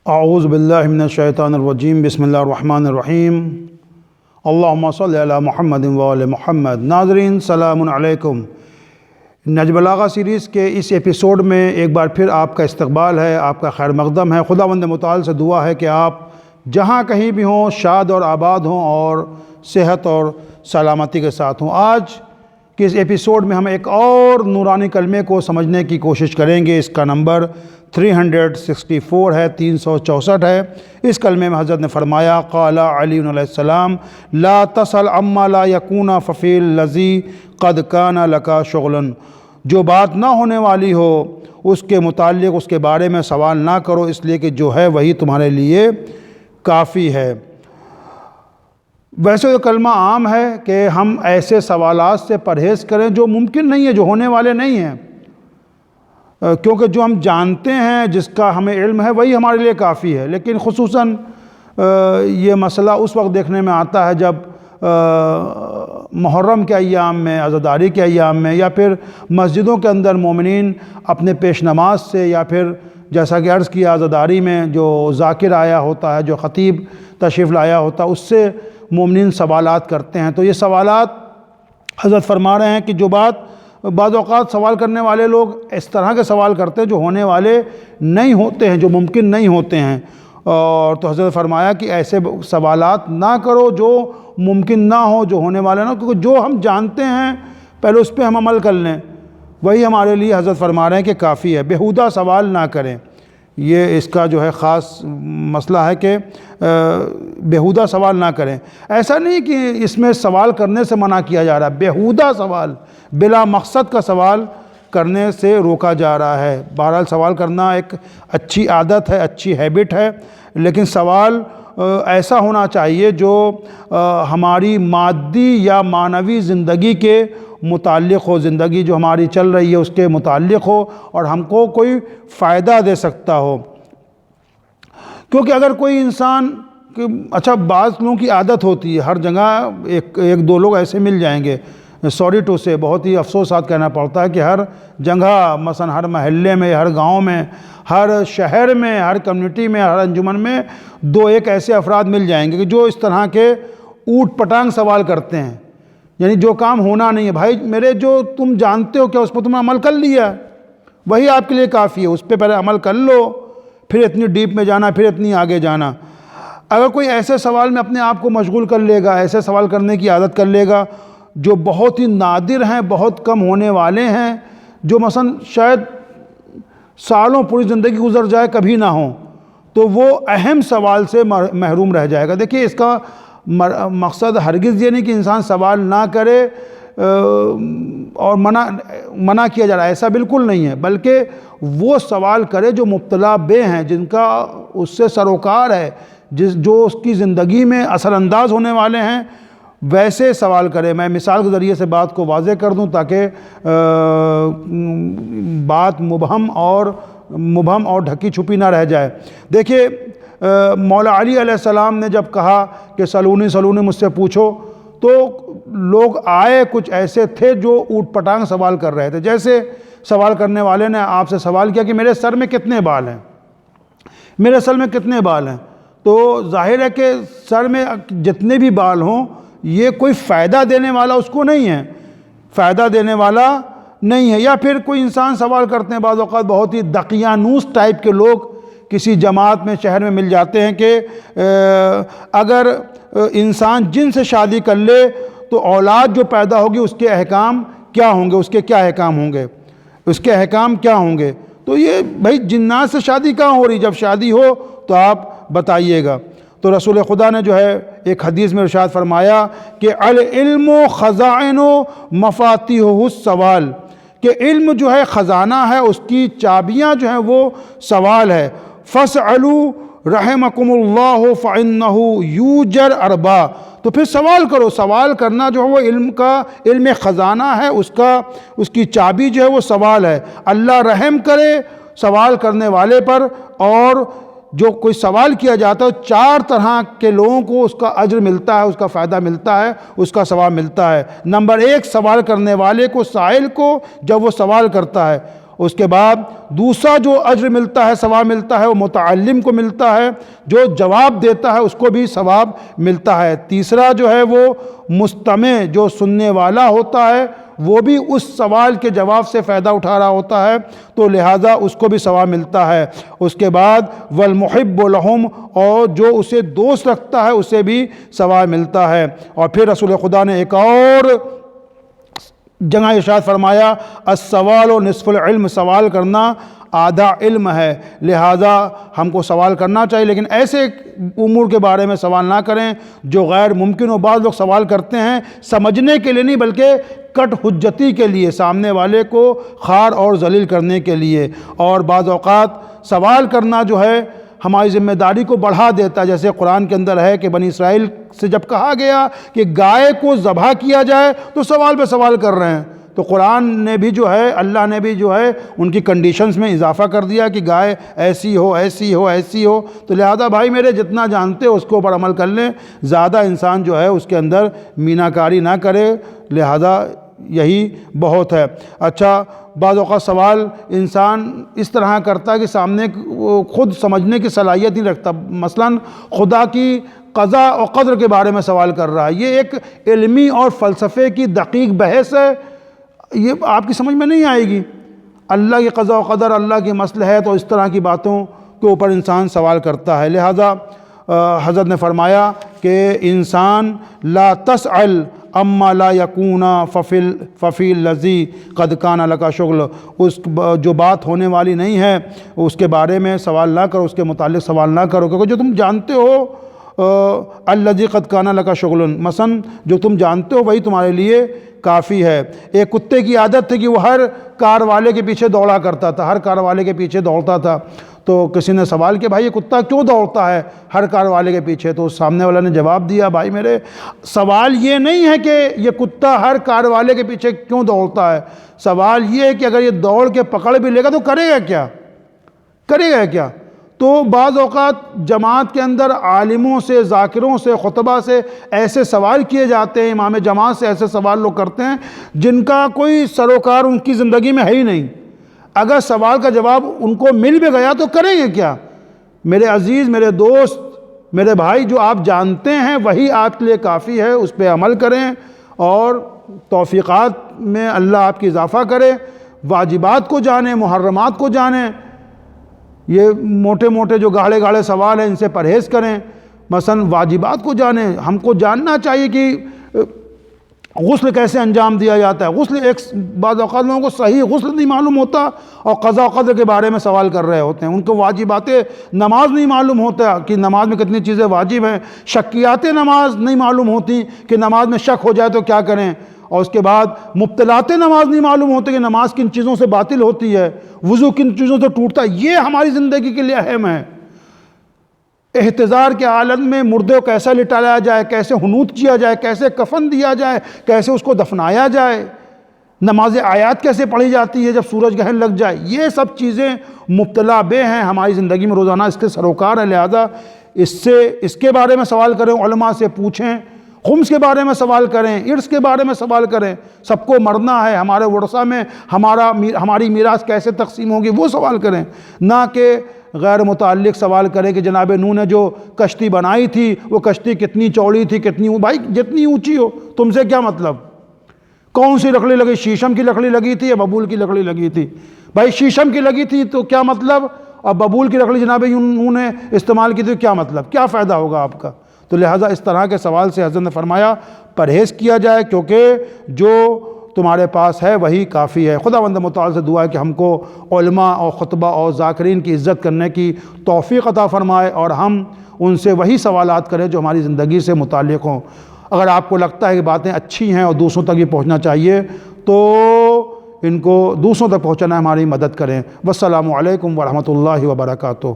اعوذ باللہ من الشیطان الرجیم بسم اللہ الرحمن الرحیم اللہم صلی علی محمد وآل محمد۔ ناظرین سلام علیکم۔ نہج بلاغہ سیریز کے اس ایپیسوڈ میں ایک بار پھر آپ کا استقبال ہے، آپ کا خیر مقدم ہے۔ خداوند متعال سے دعا ہے کہ آپ جہاں کہیں بھی ہوں شاد اور آباد ہوں اور صحت اور سلامتی کے ساتھ ہوں۔ آج کے اس ایپیسوڈ میں ہم ایک اور نورانی کلمے کو سمجھنے کی کوشش کریں گے۔ اس کا نمبر 364 ہے، 364 ہے۔ اس کلمے میں حضرت نے فرمایا قال علی علیہ السلام لا تسل عما لا یکون ففی الذی قد کان لک شغل۔ جو بات نہ ہونے والی ہو اس کے متعلق اس کے بارے میں سوال نہ کرو، اس لیے کہ جو ہے وہی تمہارے لیے کافی ہے۔ ویسے یہ کلمہ عام ہے کہ ہم ایسے سوالات سے پرہیز کریں جو ممکن نہیں ہے، جو ہونے والے نہیں ہیں، کیونکہ جو ہم جانتے ہیں، جس کا ہمیں علم ہے، وہی ہمارے لیے کافی ہے۔ لیکن خصوصاً یہ مسئلہ اس وقت دیکھنے میں آتا ہے جب محرم کے ایام میں، عزاداری کے ایام میں، یا پھر مسجدوں کے اندر مومنین اپنے پیش نماز سے، یا پھر جیسا کہ عرض کیا عزاداری میں جو ذاکر آیا ہوتا ہے، جو خطیب تشریف لایا ہوتا ہے، اس سے مومنین سوالات کرتے ہیں۔ تو یہ سوالات حضرت فرما رہے ہیں کہ جو بات بعض اوقات سوال کرنے والے لوگ اس طرح کے سوال کرتے ہیں جو ہونے والے نہیں ہوتے ہیں، جو ممکن نہیں ہوتے ہیں، اور تو حضرت فرمایا کہ ایسے سوالات نہ کرو جو ممکن نہ ہو، جو ہونے والے نہ ہو، کیونکہ جو ہم جانتے ہیں پہلے اس پہ ہم عمل کر لیں، وہی ہمارے لیے حضرت فرما رہے ہیں کہ کافی ہے۔ بیہودہ سوال نہ کریں، یہ اس کا جو ہے خاص مسئلہ ہے کہ بیہودہ سوال نہ کریں۔ ایسا نہیں کہ اس میں سوال کرنے سے منع کیا جا رہا ہے، بیہودہ سوال، بلا مقصد کا سوال کرنے سے روکا جا رہا ہے۔ بہرحال سوال کرنا ایک اچھی عادت ہے، اچھی ہیبٹ ہے، لیکن سوال ایسا ہونا چاہیے جو ہماری مادی یا معنوی زندگی کے متعلق ہو، زندگی جو ہماری چل رہی ہے اس کے متعلق ہو اور ہم کو کوئی فائدہ دے سکتا ہو۔ کیونکہ اگر کوئی انسان، اچھا بعض لوگوں کی عادت ہوتی ہے، ہر جگہ ایک دو لوگ ایسے مل جائیں گے، سوری ٹو سے، بہت ہی افسوسات کہنا پڑتا ہے کہ ہر جگہ، مثلا ہر محلے میں، ہر گاؤں میں، ہر شہر میں، ہر کمیونٹی میں، ہر انجمن میں دو ایک ایسے افراد مل جائیں گے کہ جو اس طرح کے اوٹ پٹانگ سوال کرتے ہیں، یعنی جو کام ہونا نہیں ہے۔ بھائی میرے جو تم جانتے ہو کیا اس پر تم نے عمل کر لیا، وہی آپ کے لیے کافی ہے، اس پہ پہلے عمل کر لو، پھر اتنی ڈیپ میں جانا، پھر اتنی آگے جانا۔ اگر کوئی ایسے سوال میں اپنے آپ کو مشغول کر لے گا، ایسے سوال کرنے کی عادت کر لے گا جو بہت ہی نادر ہیں، بہت کم ہونے والے ہیں، جو مثلا شاید سالوں پوری زندگی گزر جائے کبھی نہ ہوں، تو وہ اہم سوال سے محروم رہ جائے گا۔ دیکھیے اس کا مقصد ہرگز یہ نہیں کہ انسان سوال نہ کرے اور منع کیا جا رہا ہے، ایسا بالکل نہیں ہے، بلکہ وہ سوال کرے جو مبتلا بے ہیں، جن کا اس سے سروکار ہے، جو اس کی زندگی میں اثر انداز ہونے والے ہیں، ویسے سوال کرے۔ میں مثال کے ذریعے سے بات کو واضح کر دوں تاکہ بات مبہم اور ڈھکی چھپی نہ رہ جائے۔ دیکھیے مولا علی علیہ السلام نے جب کہا کہ سلونی سلونی، مجھ سے پوچھو، تو لوگ آئے، کچھ ایسے تھے جو اوٹ پٹانگ سوال کر رہے تھے۔ جیسے سوال کرنے والے نے آپ سے سوال کیا کہ میرے سر میں کتنے بال ہیں، میرے سر میں کتنے بال ہیں، تو ظاہر ہے کہ سر میں جتنے بھی بال ہوں یہ کوئی فائدہ دینے والا اس کو نہیں ہے، فائدہ دینے والا نہیں ہے۔ یا پھر کوئی انسان سوال کرتے ہیں، بعض اوقات بہت ہی دقیانوس ٹائپ کے لوگ کسی جماعت میں، شہر میں مل جاتے ہیں کہ اگر انسان جن سے شادی کر لے تو اولاد جو پیدا ہوگی اس کے احکام کیا ہوں گے، اس کے کیا احکام ہوں گے، اس کے احکام کیا ہوں گے۔ تو یہ بھائی جنات سے شادی کہاں ہو رہی، جب شادی ہو تو آپ بتائیے گا۔ تو رسول خدا نے جو ہے ایک حدیث میں ارشاد فرمایا کہ العلم خزائن مفاتیح السوال، کہ علم جو ہے خزانہ ہے، اس کی چابیاں جو ہیں وہ سوال ہے۔ فاسألوا رحمکم اللہ فإنہ یوجر اربا، تو پھر سوال کرو۔ سوال کرنا جو ہے وہ علم خزانہ ہے، اس کی چابی جو ہے وہ سوال ہے۔ اللہ رحم کرے سوال کرنے والے پر، اور جو کوئی سوال کیا جاتا ہے 4 طرح کے لوگوں کو اس کا اجر ملتا ہے، اس کا فائدہ ملتا ہے، اس کا ثواب ملتا ہے۔ نمبر 1، سوال کرنے والے کو، سائل کو، جب وہ سوال کرتا ہے، اس کے بعد دوسرا جو اجر ملتا ہے، ثواب ملتا ہے، وہ متعلم کو ملتا ہے، جو جواب دیتا ہے اس کو بھی ثواب ملتا ہے۔ تیسرا جو ہے وہ مستمع، جو سننے والا ہوتا ہے، وہ بھی اس سوال کے جواب سے فائدہ اٹھا رہا ہوتا ہے، تو لہٰذا اس کو بھی ثواب ملتا ہے۔ اس کے بعد والمحب لہم، اور جو اسے دوست رکھتا ہے اسے بھی ثواب ملتا ہے۔ اور پھر رسول خدا نے ایک اور جگہ ارشاد فرمایا السوال نصف العلم، سوال کرنا آدھا علم ہے، لہٰذا ہم کو سوال کرنا چاہیے، لیکن ایسے امور کے بارے میں سوال نہ کریں جو غیر ممکن ہو۔ بعض لوگ سوال کرتے ہیں سمجھنے کے لیے نہیں بلکہ کٹ حجتی کے لیے، سامنے والے کو خار اور ذلیل کرنے کے لیے۔ اور بعض اوقات سوال کرنا جو ہے ہماری ذمہ داری کو بڑھا دیتا ہے، جیسے قرآن کے اندر ہے کہ بنی اسرائیل سے جب کہا گیا کہ گائے کو ذبح کیا جائے تو سوال پہ سوال کر رہے ہیں، تو قرآن نے بھی جو ہے، اللہ نے بھی جو ہے ان کی کنڈیشنز میں اضافہ کر دیا کہ گائے ایسی ہو، ایسی ہو، ایسی ہو۔ تو لہذا بھائی میرے جتنا جانتے ہو اس کے اوپر عمل کر لیں، زیادہ انسان جو ہے اس کے اندر میناکاری نہ کرے، لہذا یہی بہت ہے۔ اچھا، بعض اوقات سوال انسان اس طرح کرتا ہے کہ سامنے خود سمجھنے کی صلاحیت نہیں رکھتا، مثلا خدا کی قضا و قدر کے بارے میں سوال کر رہا ہے، یہ ایک علمی اور فلسفے کی دقیق بحث ہے، یہ آپ کی سمجھ میں نہیں آئے گی۔ اللہ کی قضا و قدر، اللہ کی مصلحت اور اس طرح کی باتوں کے اوپر انسان سوال کرتا ہے۔ لہذا حضرت نے فرمایا کہ انسان لا تسأل اما لا یکون ففی الذی قد کان لک شغل، اس جو بات ہونے والی نہیں ہے اس کے بارے میں سوال نہ کرو، اس کے متعلق سوال نہ کرو، کیونکہ جو تم جانتے ہو الذی قد کان لک شغل، مثلا جو تم جانتے ہو وہی تمہارے لیے کافی ہے۔ ایک کتے کی عادت تھی کہ وہ ہر کار والے کے پیچھے دوڑا کرتا تھا، ہر کار والے کے پیچھے دوڑتا تھا، تو کسی نے سوال کیا بھائی یہ کتا کیوں دوڑتا ہے ہر کار والے کے پیچھے؟ تو سامنے والا نے جواب دیا بھائی میرے سوال یہ نہیں ہے کہ یہ کتا ہر کار والے کے پیچھے کیوں دوڑتا ہے، سوال یہ ہے کہ اگر یہ دوڑ کے پکڑ بھی لے گا تو کرے گا کیا، کرے گا کیا؟ تو بعض اوقات جماعت کے اندر عالموں سے، ذاکروں سے، خطبہ سے ایسے سوال کیے جاتے ہیں، امام جماعت سے ایسے سوال لوگ کرتے ہیں جن کا کوئی سروکار ان کی زندگی میں ہے ہی نہیں، اگر سوال کا جواب ان کو مل بھی گیا تو کریں گے کیا؟ میرے عزیز، میرے دوست، میرے بھائی، جو آپ جانتے ہیں وہی آپ کے لیے کافی ہے، اس پہ عمل کریں اور توفیقات میں اللہ آپ کی اضافہ کرے، واجبات کو جانیں، محرمات کو جانیں۔ یہ موٹے موٹے جو گاڑے گاڑے سوال ہیں ان سے پرہیز کریں، مثلا واجبات کو جانیں۔ ہم کو جاننا چاہیے کہ غسل کیسے انجام دیا جاتا ہے، غسل ایک بعض اوقات لوگوں کو صحیح غسل نہیں معلوم ہوتا اور قضا و قدر کے بارے میں سوال کر رہے ہوتے ہیں، ان کو واجبات نماز نہیں معلوم ہوتا کہ نماز میں کتنی چیزیں واجب ہیں، شکیات نماز نہیں معلوم ہوتی کہ نماز میں شک ہو جائے تو کیا کریں، اور اس کے بعد مبطلات نماز نہیں معلوم ہوتے کہ نماز کن چیزوں سے باطل ہوتی ہے، وضو کن چیزوں سے ٹوٹتا ہے۔ یہ ہماری زندگی کے لیے اہم ہے۔ احتضار کے عالم میں مردے کو کیسے لٹایا جائے، کیسے حنوط کیا جائے، کیسے کفن دیا جائے، کیسے اس کو دفنایا جائے، نماز آیات کیسے پڑھی جاتی ہے جب سورج گرہن لگ جائے، یہ سب چیزیں مبتلا بے ہیں ہماری زندگی میں، روزانہ اس کے سروکار ہیں، لہذا اس کے بارے میں سوال کریں، علماء سے پوچھیں، خمس کے بارے میں سوال کریں، ارث کے بارے میں سوال کریں، سب کو مرنا ہے، ہمارے ورثہ میں ہماری میراث کیسے تقسیم ہوگی وہ سوال کریں، نہ کہ غیر متعلق سوال کریں کہ جناب نوح نے جو کشتی بنائی تھی وہ کشتی کتنی چوڑی تھی، کتنی، بھائی جتنی اونچی ہو تم سے کیا مطلب، کون سی لکڑی لگی، شیشم کی لکڑی لگی تھی یا ببول کی لکڑی لگی تھی؟ بھائی شیشم کی لگی تھی تو کیا مطلب، اور ببول کی لکڑی جناب نوح نے استعمال کی تھی کیا مطلب، کیا فائدہ ہوگا آپ کا؟ تو لہٰذا اس طرح کے سوال سے حضرت نے فرمایا پرہیز کیا جائے، کیونکہ جو تمہارے پاس ہے وہی کافی ہے۔ خداوند متعال سے دعا ہے کہ ہم کو علماء اور خطبہ اور ذاکرین کی عزت کرنے کی توفیق عطا فرمائے اور ہم ان سے وہی سوالات کریں جو ہماری زندگی سے متعلق ہوں۔ اگر آپ کو لگتا ہے کہ باتیں اچھی ہیں اور دوسروں تک یہ پہنچنا چاہیے تو ان کو دوسروں تک پہنچانا ہماری مدد کریں۔ والسلام علیکم ورحمۃ اللہ وبرکاتہ۔